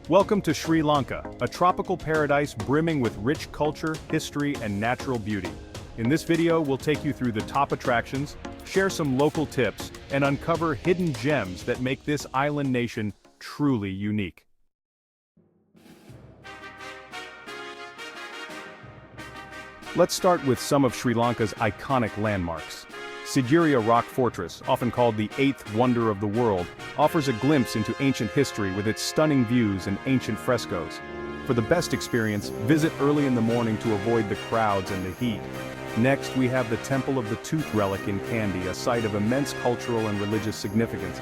Welcome to Sri Lanka, a tropical paradise brimming with rich culture, history, and natural beauty. In this video, we'll take you through the top attractions, share some local tips, and uncover hidden gems that make this island nation truly unique. Let's start with some of Sri Lanka's iconic landmarks. Sigiriya Rock Fortress, often called the eighth wonder of the world, offers a glimpse into ancient history with its stunning views and ancient frescoes. For the best experience, visit early in the morning to avoid the crowds and the heat. Next, we have the Temple of the Tooth Relic in Kandy, a site of immense cultural and religious significance.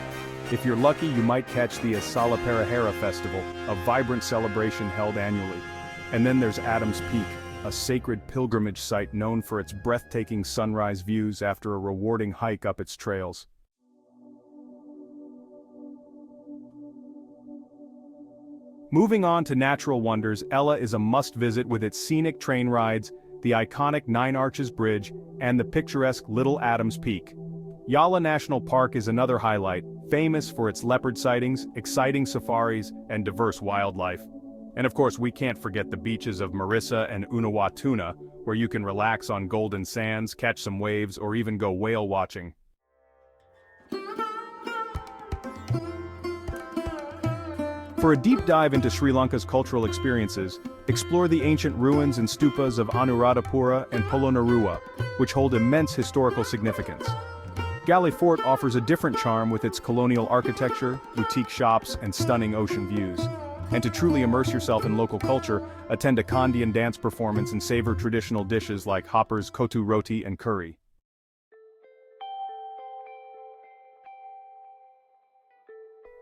If you're lucky, you might catch the Asala Perahera Festival, a vibrant celebration held annually. And then there's Adam's Peak, a sacred pilgrimage site known for its breathtaking sunrise views after a rewarding hike up its trails. Moving on to natural wonders, Ella is a must-visit with its scenic train rides, the iconic Nine Arches Bridge, and the picturesque Little Adams Peak. Yala National Park is another highlight, famous for its leopard sightings, exciting safaris, and diverse wildlife. And of course, we can't forget the beaches of Marissa and Unawatuna, where you can relax on golden sands, catch some waves, or even go whale watching. For a deep dive into Sri Lanka's cultural experiences, explore the ancient ruins and stupas of Anuradhapura and Polonnaruwa, which hold immense historical significance. Galley Fort offers a different charm with its colonial architecture, boutique shops, and stunning ocean views. And to truly immerse yourself in local culture, attend a Kandy dance performance and savor traditional dishes like hoppers, kotu roti, and curry.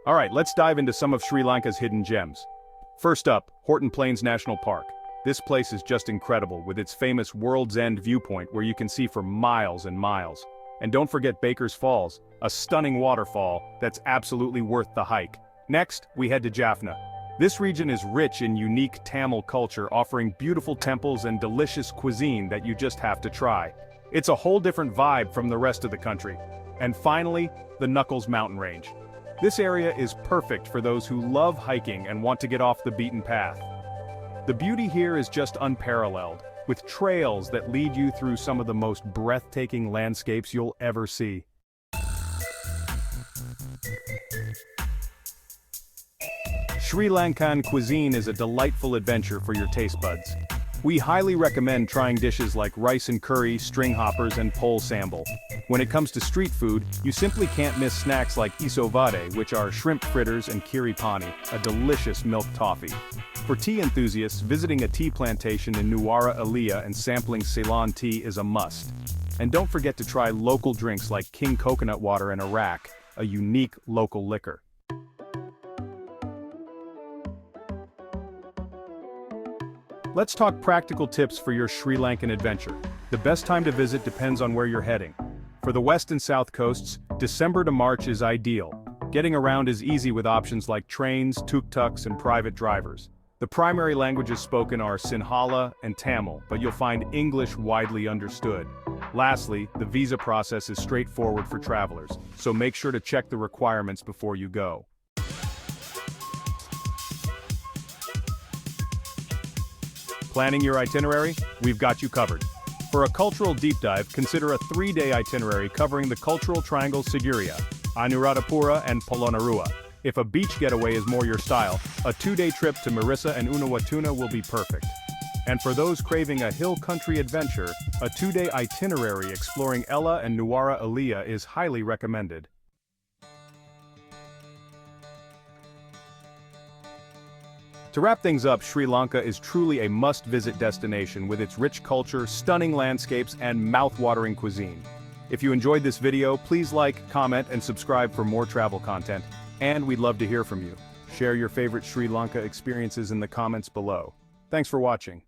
Alright, let's dive into some of Sri Lanka's hidden gems. First up, Horton Plains National Park. This place is just incredible, with its famous World's End viewpoint where you can see for miles and miles. And don't forget Baker's Falls, a stunning waterfall that's absolutely worth the hike. Next, we head to Jaffna. This region is rich in unique Tamil culture, offering beautiful temples and delicious cuisine that you just have to try. It's a whole different vibe from the rest of the country. And finally, the Knuckles Mountain Range. This area is perfect for those who love hiking and want to get off the beaten path. The beauty here is just unparalleled, with trails that lead you through some of the most breathtaking landscapes you'll ever see. Sri Lankan cuisine is a delightful adventure for your taste buds. We highly recommend trying dishes like rice and curry, string hoppers, and pole sambal. When it comes to street food, you simply can't miss snacks like isovade, which are shrimp fritters, and kiri pani, a delicious milk toffee. For tea enthusiasts, visiting a tea plantation in Nuwara Eliya and sampling Ceylon tea is a must. And don't forget to try local drinks like King Coconut Water and Arak, a unique local liquor. Let's talk practical tips for your Sri Lankan adventure. The best time to visit depends on where you're heading. For the west and south coasts, December to March is ideal. Getting around is easy with options like trains, tuk-tuks, and private drivers. The primary languages spoken are Sinhala and Tamil, but you'll find English widely understood. Lastly, the visa process is straightforward for travelers, so make sure to check the requirements before you go. Planning your itinerary? We've got you covered. For a cultural deep dive, consider a 3-day itinerary covering the cultural triangle Sigiriya, Anuradhapura, and Polonnaruwa. If a beach getaway is more your style, a 2-day trip to Marissa and Unawatuna will be perfect. And for those craving a hill country adventure, a 2-day itinerary exploring Ella and Nuwara Eliya is highly recommended. To wrap things up, Sri Lanka is truly a must-visit destination with its rich culture, stunning landscapes, and mouth-watering cuisine. If you enjoyed this video, please like, comment, and subscribe for more travel content. And we'd love to hear from you. Share your favorite Sri Lanka experiences in the comments below. Thanks for watching.